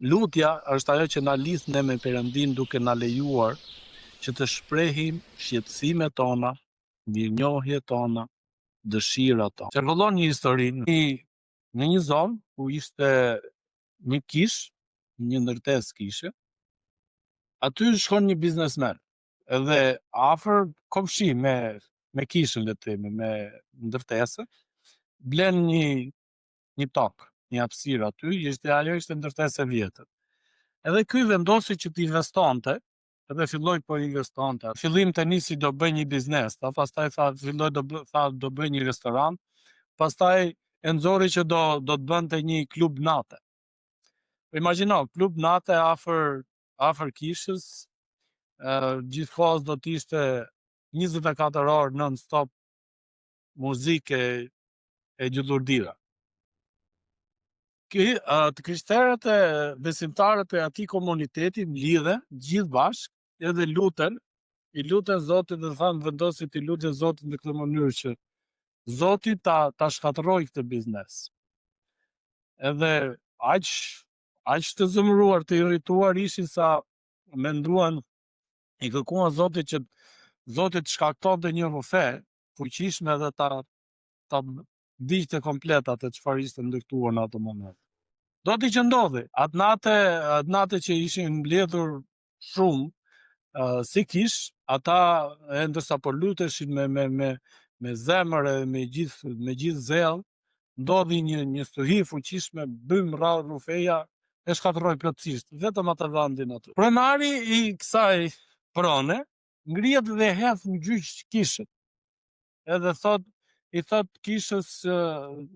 Lutja është ajo që na lidh ne me Perëndin duke na lejuar që të shprehim shqetësimet tona, mirënjohjet tona, dëshirat tona. Çarkullon një histori në një zonë ku ishte një kish, një ndërtesë kishe. Aty shkon një biznesmen. Edhe afër komshi me kishën, le të themi, me ndërtesën, blen një tokë, një hapësirë aty, ajo ishte ndërtesë e vjetër. Edhe ky vendosi që të investonte, edhe filloi po investonte. Fillim të nisi do bëj një biznes, pastaj do bëj një restoran, pastaj e nxori që do të bënte një klub nate. Imagjino, klub nate afër kishës, gjithkohës do të ishte 24 orë non-stop muzikë e gjullurdira. Të krishterët e besimtarët e atij komuniteti lidhen gjithë bashkë edhe i luten Zotit dhe thanë vendosi të lutën Zotit në këtë mënyrë që Zoti ta shkatërrojë këtë biznes. Edhe aq të zëmëruar, të irrituar ishin sa menduan, i kërkuan Zotit që Zoti të shkaktonte një rufe fuqishme dhe ta diqte komplet atë çfarë ishte ndërtuar në atë moment. Do t'i që ndodhi, atë natë që ishin mbledhur shumë si kish, ata ndërsa po luteshin me zemër e me gjithë zell, ndodhi një stuhi fuqishme, bym rrallë rufeja, e shkatërroi plotësisht, vetëm atë vendin aty. Pronari i kësaj prone ngrihet dhe hedh në gjyq kishën. Edhe i thot kishës,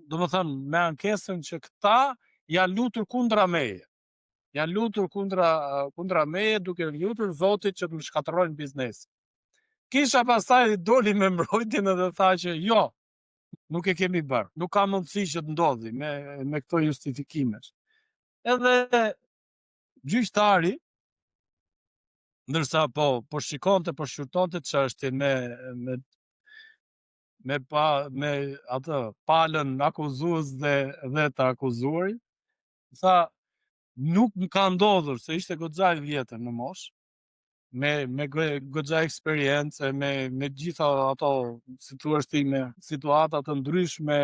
domethënë me ankesën që këta janë lutur kundra meje. Janë lutur kundra meje, duke lutur Zotit që të më shkatërrojnë biznesin. Kisha pastaj doli me mbrojtjen edhe tha që jo, nuk e kemi bërë, nuk ka mundësi që të ndodhi me këto justifikimesh. Edhe gjyqtari, ndërsa po shikonte, po shqyrtonte çështjen me atë palën akuzues dhe të akuzuarit, tha nuk më ka ndodhur, se ishte goxha i vjetër në moshë, me goxha eksperiencë, me gjitha ato, si thua ti, me situata të ndryshme,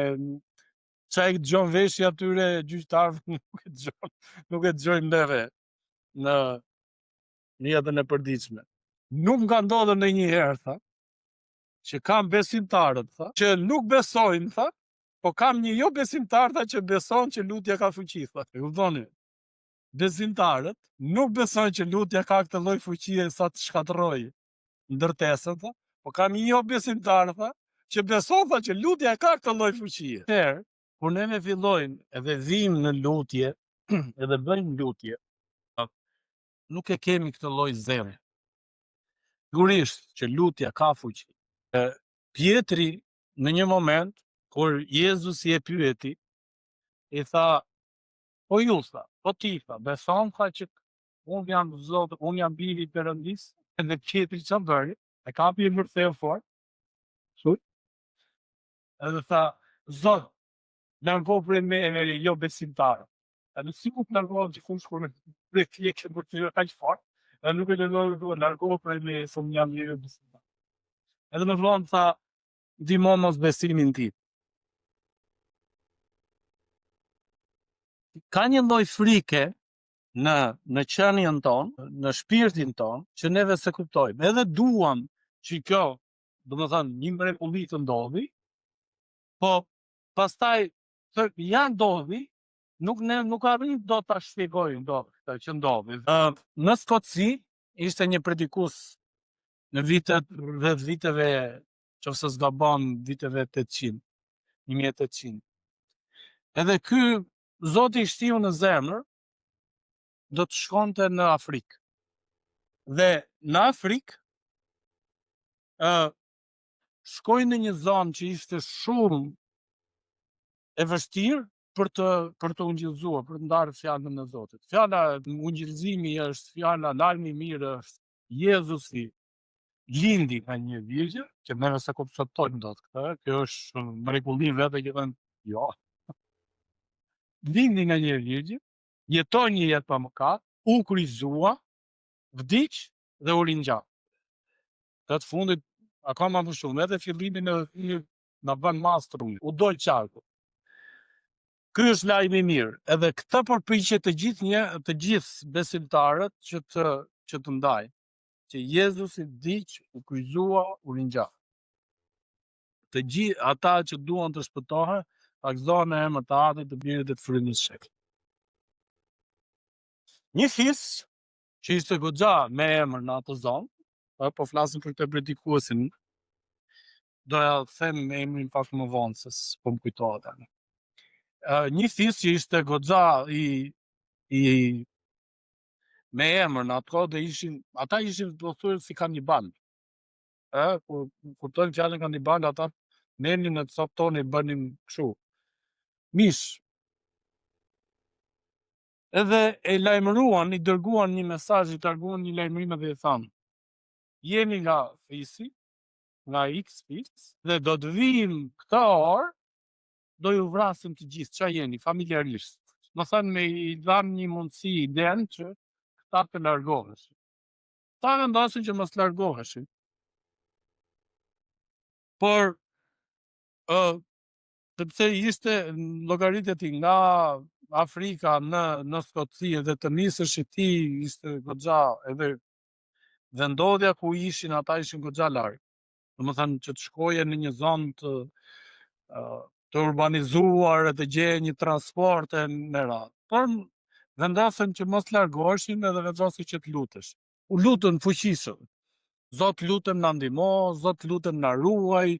çai dëgjon veshja atyre gjyqtarëve nuk e dëgjojmë neve në jetën e përditshme. Nuk më ka ndodhur ndonjëherë, tha, që kam besimtarët, tha, që nuk besojnë, tha, po kam një jo besimtar, tha, që beson që lutja ka fuqi, tha. E kuptoni? Besimtarët nuk besojnë që lutja ka këtë lloj fuqie sa të shkatërrojë ndërtesën, tha, po kam një jo besimtar, tha, që beson, tha, që lutja ka këtë lloj fuqie. Atëherë, kur ne fillojmë edhe vijmë në lutje, edhe bëjmë lutje, nuk e kemi këtë lloj zemre. Sigurisht që lutja ka fuqi. Pietri në një moment kur Jezusi e pyeti, i tha, po ju, tha, po ti, tha, beson, tha, që unë jam Zot, unë jam biri i Perëndis, edhe Pietri çfarë bëri? E kapi e mërtheu fort. Edhe tha, Zot, largo prej meje jo besimtarë. Edhe si ku të largohet që kush kur prej tje që për të kaq fort, edhe nuk e largo prej meje, se unë jam jo besimtar. Edhe me vonë tha, ndihmo mos besimin tim. Ka një lloj frike në qenien tonë, në shpirtin tonë, që neve se kuptojmë. Edhe duam që kjo, domethënë, një mrekulli të ndodhi, po pastaj ja ndodhi, nuk arrim do ta shpjegojmë këtë që ndodhi. Në Skoci ishte një predikues në viteve, nëse s'gabon, viteve 800, 1800. Edhe ky Zoti i shtiu në zemër do të shkonte në Afrikë. Dhe në Afrikë shkoi në një zonë që ishte shumë e vështirë për të ungjillzuar, për të ndarë fjalën e Zotit. Fjala ungjillzimi është fjala lajmi i mirë, është Jezusi lindi nga një virgjë, që neve se kuptojmë dot këtë, kjo është mrekulli vetë që thënë, jo. Lindi nga një virgjë, jetoj një jetë pa mëkat, u kryzua, vdiq dhe u ringjall. Të fundit, akoma më shumë, edhe fillimin në bën mastru, u dol qarku. Ky është lajmi i mirë, edhe këtë përpiqet të gjithë besimtarët që të ndajnë, që Jezusi vdiq, u kryzua, u ringjall. Të gjithë ata që duan të shpëtohen, takzohen në emër të Atit, të Birit dhe të Frymës së Shekull. Një fis që ishte goxha me emër në atë zonë, po flasim për këtë predikuesin, doja të them emrin pak më vonë se s'po më kujtohet tani. Një fis që ishte goxha me emër në atë kohë, ata ishin do thuhet si kanibal. Kur kuptojnë fjalën kanibal, ata merrnin në coptoni, bënin kështu. Mish. Edhe e lajmëruan, i dërguan një mesazh, i dërguan një lajmërim dhe i thanë: jeni nga fisi, nga X fis, dhe do të vijmë këtë orë, do ju vrasim të gjithë, ç'a jeni, familjarisht. Më thënë me i dhanë një mundësi iden që këta të largoheshin. Ta vendosin që mos largoheshin. Por sepse ishte llogaritet nga Afrika në Skoci dhe të nisësh i ti ishte goxha, edhe vendodhja ku ishin ata ishin goxha larg. Domethënë që të shkoje në një zonë të urbanizuar e të gjeje një transport e në radhë. Por vendosën që mos largoheshin edhe vendosin që të lutesh. U lutën fuqishëm. Zot lutem na ndihmo, Zot lutem na ruaj.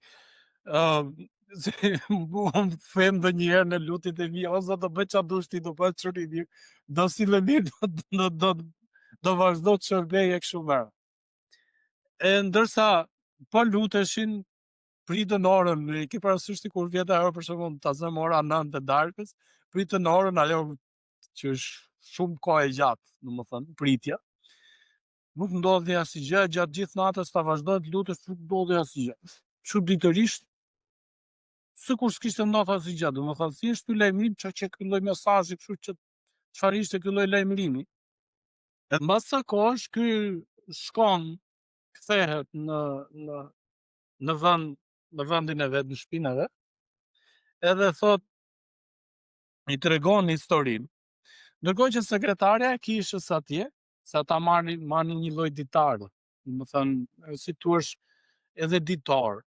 Më them dhe njëherë në lutit e mi, o Zot, do bëj qa dush ti, do bëj çuri, do sillemi, do vazhdo të shërbej e kështu me radhë. E ndërsa po luteshin, pritën orën, e ke parasysh ti kur vjet ajo për shembull ta zëm ora 9 të darkës, pritën orën ajo që është shumë kohë e gjatë, domethënë, pritja. Nuk ndodhi asgjë gjatë gjithë natës, ta vazhdoi të lutesh, nuk ndodhi asgjë. Çuditërisht, sikur s'kishte ndodhur asgjë, domethënë thjesht ky lajmërim që ky lloj mesazhi, kështu që çfarë ishte ky lloj lajmërimi. E mbas sa kohësh ky shkon, kthehet në vendin e vet, në shtëpinë e vet, edhe thot, i tregon historinë. Ndërkohë që sekretarja e kishës atje, se ata marrin një lloj ditare, domethënë si thua edhe ditor,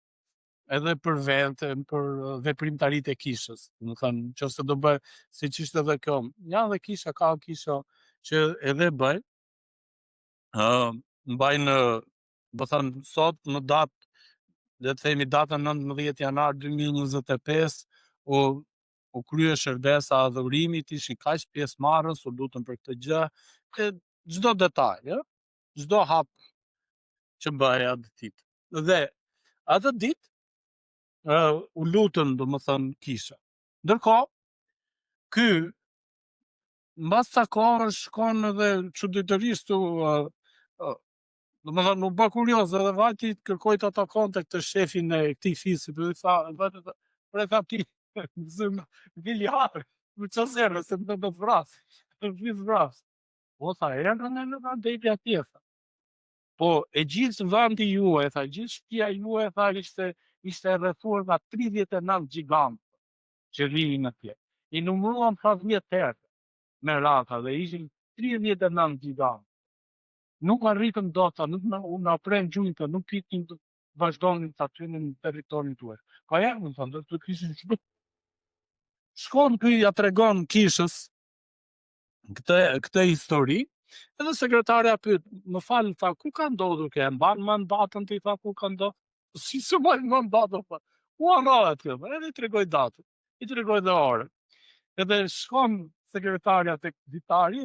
edhe për veten, për veprimtaritë e kishës. Domethënë, nëse do bëj siç ishte edhe kjo, ja dhe kisha ka kisha që edhe bëj, mbajnë, do thënë sot në datë, le të themi datën 19 janar 2025, u krye shërbesa e adhurimit, ishin kaq pjesëmarrës, u lutën për këtë gjë, çdo detaj, çdo hap që bëhej atë ditë. Dhe atë ditë u lutën, domethënë kisha. Ndërkohë, ky mbas sa kohë shkon edhe çuditërisht domethënë u bë kurioz edhe vajti kërkoi të takonte këtë shefin e këtij fisi, për i tha, tha ti, viljarë, më qësere, se më të vras, vras. Po, tha, erdhën e në vendejti atje, tha. Po, e gjithë vendi juaj, tha, gjithë shtëpia juaj, tha, ishte rrethuar nga 39 gigantë që rrinin atje. I numëruan, tha, 10 herë me radhë, dhe ishin 39 gigantë. Nuk arritën dot, nuk na pren gjujtë, nuk pitin të vazhdonin të aty në territorin tuaj. Ka erdhën, më thënë, të kishin shkon ky ja tregon kishës këtë histori, edhe sekretarja pyet, më fal, tha, ku ka ndodhur kjo? E mban mend datën ti, tha, ku ka ndodhur? Si se mbaj mend datën, tha. Ku ndodhet kjo? Edhe i tregoj datën, i tregoj dhe orën. Edhe shkon sekretarja tek ditari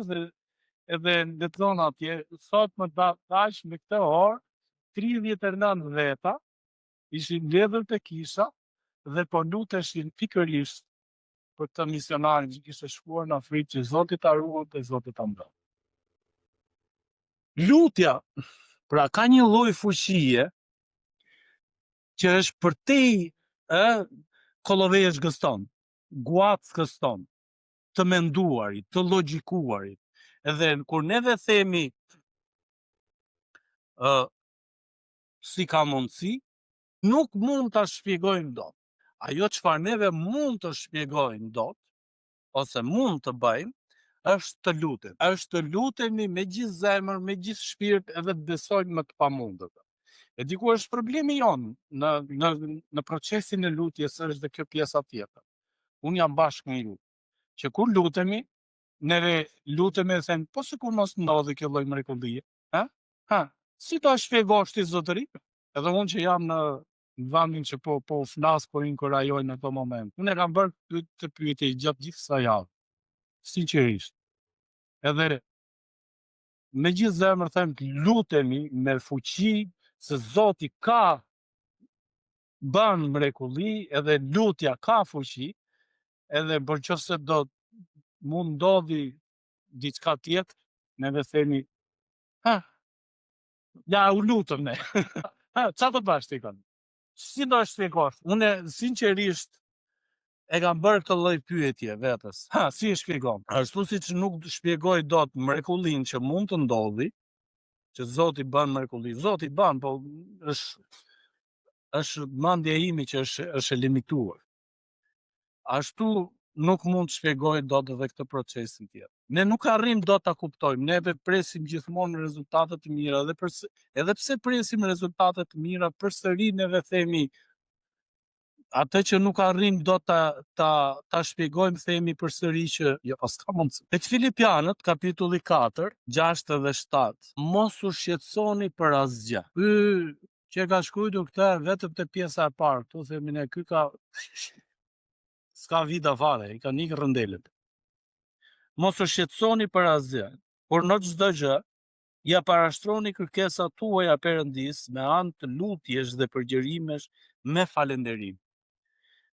edhe lexon atje, sot më dash me këtë orë 39 veta ishin mbledhur te kisha dhe po luteshin pikërisht për këtë misionarin që kishte shkuar në Afrikë, që Zoti ta ruante dhe Zoti ta mbron. Lutja, pra ka një lloj fuqie që është përtej kollovesh gëston, guac gëston. të menduarit, të logjikuarit. Edhe kur neve themi si ka mundësi, nuk mund ta shpjegojmë dot. Ajo çfarë neve mund të shpjegojmë dot, ose mund të bëjmë, është të lutem. Është të lutemi me gjithë zemër, me gjithë shpirt, edhe të besojmë në të pamundët. E di ku është problemi jonë në procesin e lutjes, është dhe kjo pjesa tjetër. Unë jam bashkë me ju, që kur lutemi, neve lutemi dhe them, po se kur mos ndodhi kjo lloj mrekullie, si ta shpjegosh ti zotëri? Edhe unë që jam në vendin që po flas, po inkurajoj në këtë moment. Unë e kam bërë të pyetje gjatë gjithë kësaj javë, sinqerisht. Edhe me gjithë zemër them, lutemi me fuqi, se Zoti ka bën mrekulli, edhe lutja ka fuqi, edhe për qofse do mund ndodhi diçka tjetër, neve themi, ja u lutëm ne. Qa të bash ti kanë? Si do shpjegosh? Unë sinqerisht e kam bërë këtë lloj pyetje vetes. Si e shpjegon? Ashtu siç nuk shpjegoj dot mrekullin që mund të ndodhi, që Zoti bën mrekulli. Zoti bën, po është mendja ime që është e limituar. Ashtu nuk mund të shpjegoj dot edhe këtë procesin tjetër. Ne nuk arrim dot ta kuptojmë, ne presim gjithmonë rezultate të mira, edhe pse presim rezultate të mira, përsëri neve themi atë që nuk arrim dot ta shpjegojmë, themi përsëri që jo, s'ka mundësi. Tek Filipianët, kapitulli 4, 6 dhe 7, mos u shqetësoni për asgjë. Që ka shkruar këtë vetëm te pjesa e parë, tu themi ne ky ka s'ka vida fare, i ka nikë rëndelet. Mos u shqetësoni për asgjë, por në çdo gjë ja parashtroni kërkesat tuaja Perëndis me anë të lutjesh dhe përgjërimesh me falënderim.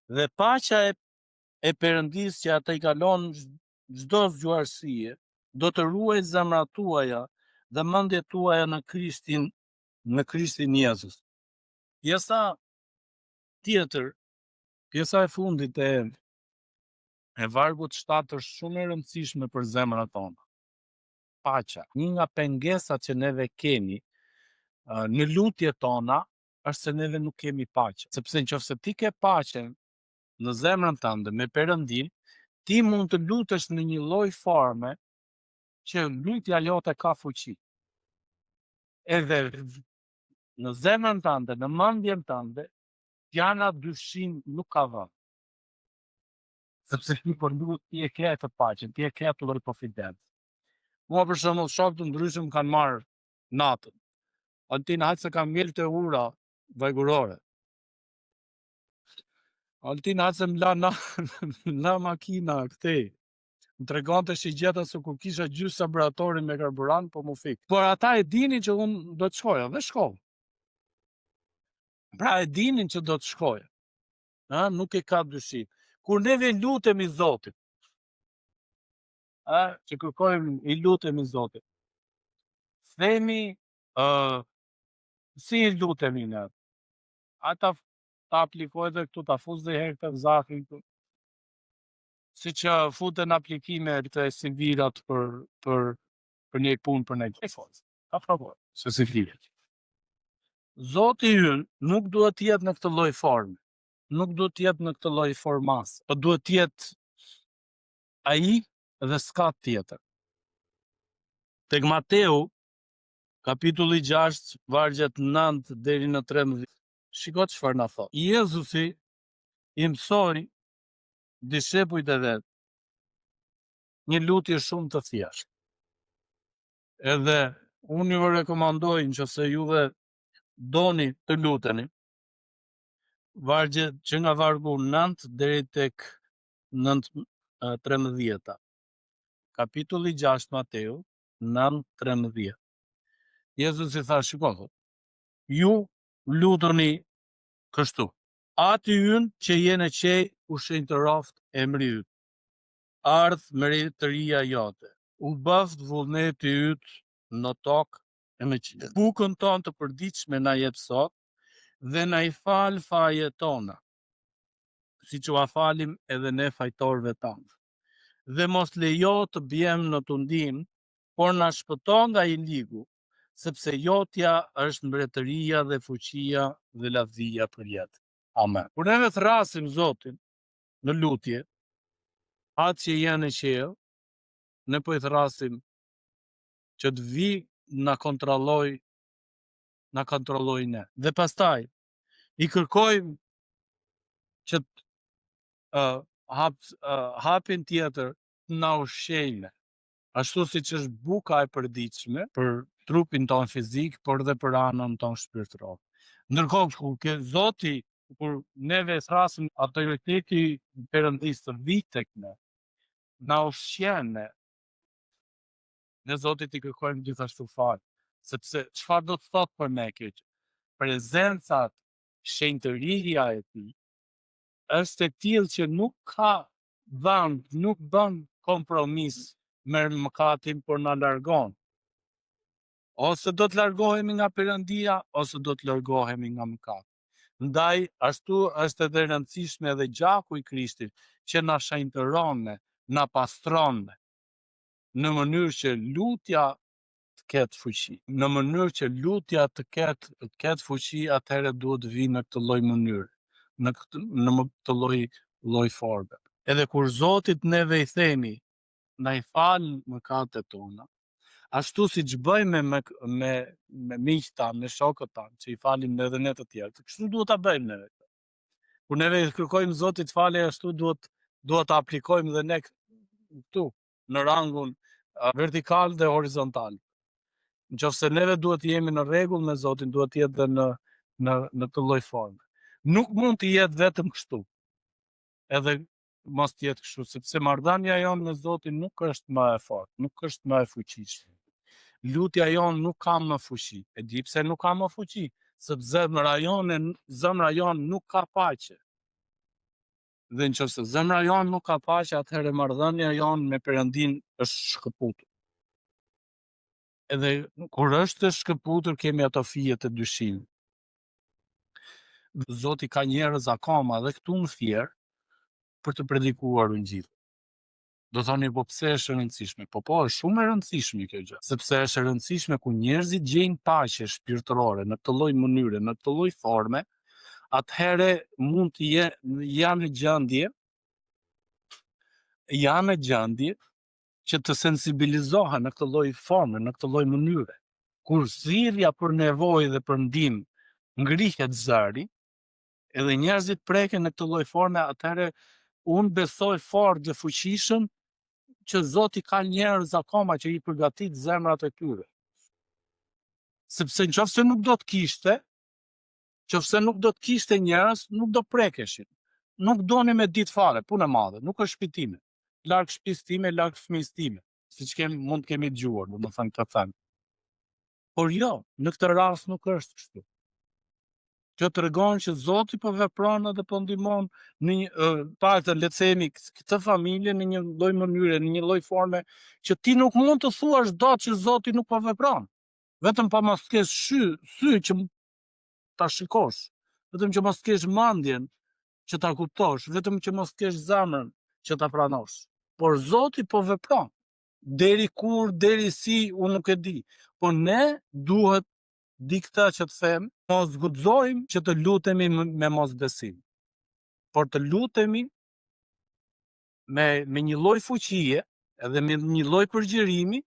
Dhe paqja e Perëndis që ata i kalon çdo zgjuarësie, do të ruajë zemrat tuaja dhe mendjet tuaja në Krishtin Jezus. Pjesa tjetër, pjesa e fundit e vargut 7 është shumë e rëndësishme për zemrat tona. Paqja. Një nga pengesat që neve kemi në lutjet tona është se neve nuk kemi paqe. Sepse nëse ti ke paqen në zemrën tënde me Perëndin, ti mund të lutesh në një lloj forme që lutja jote ka fuqi. Edhe në zemrën tënde, në mendjen tënde, fjala dyshim nuk ka vënë. Sepse ti po lut, ti e ke atë paqen, ti e ke atë lloj konfidencë. Mua për shembull shok të ndryshëm kanë marrë natën. Altin hajtë se kam ngel të ura vajgurore. Altin hajtë se m'la makina këtej. Më tregonte shigjeta se kur kisha gjysë karburatorin me karburant, po mu fik. Por ata e dinin që unë do të shkoja, dhe shkoj. Pra e dinin që do të shkoja. Nuk e ka dyshim. Kur neve lutemi Zotit, që kërkojmë i lutemi Zotit, themi, si i lutemi ne? Ata ta aplikoj dhe këtu, ta fuz dhe herë këtë zafin këtu. Si që futen aplikime të CV-rat për një punë për një gjithë. Ka pravor, se CV-rat. Zoti ynë nuk duhet jetë në këtë lloj forme, nuk duhet jetë në këtë lloj formas, po duhet jetë ai dhe s'ka tjetër. Tek Mateu, kapitulli 6, vargjet 9 deri në 13. Shiko çfarë na thot. Jezusi i mësoi dishepujt e vet një lutje shumë të thjeshtë. Edhe unë ju rekomandoj, nëse juve doni të luteni, vargjet që nga vargu 9 deri tek 9:13. Kapitulli 6 Mateu 9:13. Jezusi tha, shiko, ju lutoni kështu. Ati ynë që je në qej u shenjtëroft emri yt. Ardh mretëria jote. U bëft vullneti yt në tokë e në qiell. Bukën tonë të përditshme na jep sot dhe na i fal fajet tona, siç u falim edhe ne fajtorëve tanë. dhe mos lejo të bjem në tundim, por na shpëton nga i ligu, sepse jotja është mbretëria dhe fuqia dhe lavdia për jetë. Amen. Kur neve thrasim Zotin në lutje, atë që janë në qiell, ne po i thrasim që të vi na kontrolloj ne. Dhe pastaj i kërkojmë që hapin tjetër na ushqejnë, ashtu siç është buka e përditshme për trupin ton fizik, por dhe për anën ton shpirtërore. Ndërkohë kur Zoti, kur neve thrasim autoriteti Perëndis të vi tek ne, na ushqen ne Zotit i kërkojmë gjithashtu falë, sepse çfarë do të thotë për ne kjo? Prezenca, shenjtëria e tij është e tillë që nuk ka vend, nuk bën kompromis me mëkatin, por na largon. Ose do të largohemi nga Perëndia, ose do të largohemi nga mëkati. Ndaj, ashtu është edhe rëndësishme edhe gjaku i Krishtit, që na shenjtëron, na pastron, në mënyrë që lutja të ketë fuqi. Në mënyrë që lutja të ketë fuqi, atëherë duhet të vinë në këtë lloj mënyre, në këtë lloj forme. Edhe kur Zotit neve i themi, na i fal mëkatet tona, ashtu siç bëjmë me miqtë tanë, me shokët tanë, që i falim edhe ne të tjerët, kështu duhet ta bëjmë neve. Kur neve i kërkojmë Zotit falje, ashtu duhet ta aplikojmë dhe ne këtu, në rangun vertikal dhe horizontal. Nëse neve duhet të jemi në rregull me Zotin, duhet të jetë dhe në këtë lloj forme. Nuk mund të jetë vetëm kështu. Edhe mos të jetë kështu, sepse marrëdhënia jonë me Zotin nuk është më e fortë, nuk është më e fuqishme. Lutja jonë nuk ka më fuqi. E di pse nuk ka më fuqi, sepse zemra jonë nuk ka paqe. Dhe nëse zemra jonë nuk ka paqe, atëherë marrëdhënia jonë me Perëndin është shkëputur. Edhe kur është shkëputur, kemi ato fije të dyshimit. Zoti ka njerëz akoma dhe këtu në Fier për të predikuar Ungjillin. Do thoni, po pse është e rëndësishme? Po është shumë e rëndësishme kjo gjë, sepse është e rëndësishme ku njerëzit gjejnë paqe shpirtërore në këtë lloj mënyre, në këtë lloj forme, atëherë mund të janë në gjendje që të sensibilizohen në këtë lloj forme, në këtë lloj mënyre. Kur thirrja për nevojë dhe për ndihmë ngrihet zëri, edhe njerëzit preken në këtë lloj forme, atëherë unë besoj fort dhe fuqishëm që Zoti ka njerëz akoma që i përgatit zemrat e tyre. Sepse nëse nuk do të kishte njerëz, nuk do prekeshin. Nuk doni me ditë fare, punë e madhe, nuk është shtëpi time. Larg shtëpisë time, larg fëmijës time, siç mund të kemi dëgjuar, domethënë këtë them. Por jo, në këtë rast nuk është kështu. Që tregon që Zoti po vepron edhe po ndihmon në një le të themi këtë familje në një lloj mënyre, në një lloj forme që ti nuk mund të thuash dot që Zoti nuk po vepron. Vetëm pa mos kesh sy që ta shikosh, vetëm që mos kesh mendjen që ta kuptosh, vetëm që mos kesh zemrën që ta pranosh. Por Zoti po vepron. Deri kur, deri si, unë nuk e di. Po ne duhet di këta që të them, mos guxojmë që të lutemi me mosbesim, por të lutemi me një lloj fuqie edhe me një lloj përgjërimi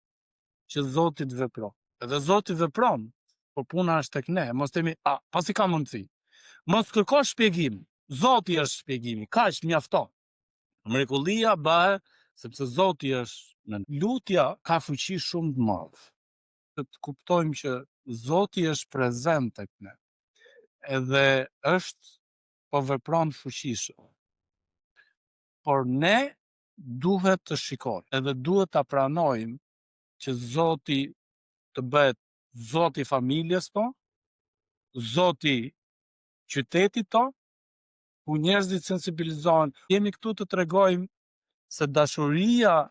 që Zoti të vepron. Edhe Zoti vepron, por puna është tek ne. Mos themi, pasi ka mundësi. Mos kërkosh shpjegim. Zoti është shpjegimi, kaq mjafton. Mrekullia bëhet sepse Zoti është në ne. Lutja ka fuqi shumë të madhe. Të kuptojmë që Zoti është prezent tek ne, edhe është po vepron fuqishëm. Por ne duhet të shikojmë, edhe duhet ta pranojmë që Zoti të bëhet Zoti i familjes tonë, Zoti qytetit tonë, ku njerëzit sensibilizohen. Jemi këtu të tregojmë se dashuria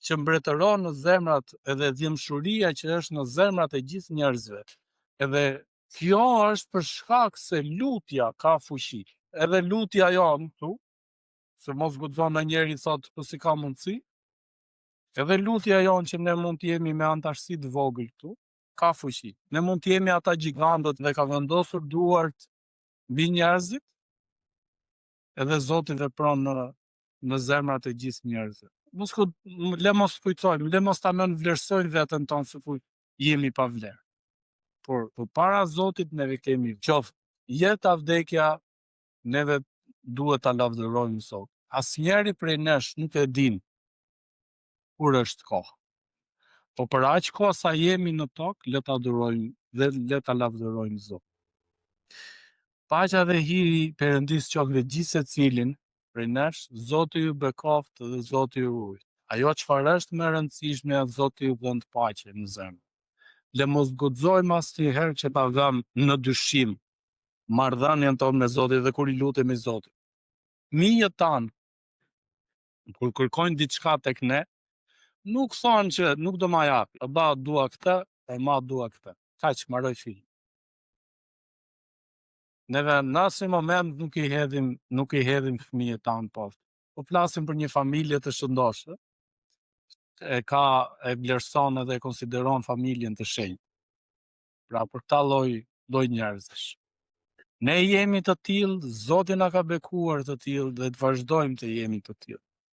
që mbretëron në zemrat edhe dhimbshuria që është në zemrat e gjithë njerëzve. Edhe kjo është për shkak se lutja ka fuqi. Edhe lutja jonë këtu, se mos guxon ndonjëri thotë po si ka mundësi, Edhe lutja jonë që ne mund të jemi me antarësi të vogël këtu, ka fuqi. Ne mund të jemi ata gjigantët dhe ka vendosur duart mbi njerëzit, edhe Zoti vepron në zemrat e gjithë njerëzve. Le mos kujtojmë, le mos ta vlerësojmë veten tonë se jemi pa vlerë. Por përpara Zotit neve kemi qoftë jeta, vdekja, neve duhet ta lavdërojmë Zot. Asnjëri prej nesh nuk e din kur është kohë. Po për aq kohë sa jemi në tokë, le ta adhurojmë dhe le ta lavdërojmë Zot. Paqja dhe hiri i Perëndis qoftë me gjithë secilin prej nesh, Zoti ju bekoft dhe Zoti ju ruaj. Ajo çfarë është më e rëndësishme, Zoti ju dhënë paqe në zemër. Le mos guxojmë asnjëherë që ta vëmë në dyshim marrëdhënien tonë me Zotin dhe kur i lutemi Zotit. Mijët tanë, kur kërkojnë diçka tek ne, nuk thonë që nuk do ma japi, ba dua këtë, e ma dua këtë. Kaq, mbaroi filmi. Neve në asnjë moment nuk i hedhim fëmijët tanë poshtë. Po flasim për një familje të shëndoshë, e vlerëson edhe e konsideron familjen të shenjtë. Pra për këta lloj njerëzish. Ne jemi të tillë, Zoti na ka bekuar të tillë dhe të vazhdojmë të jemi të tillë.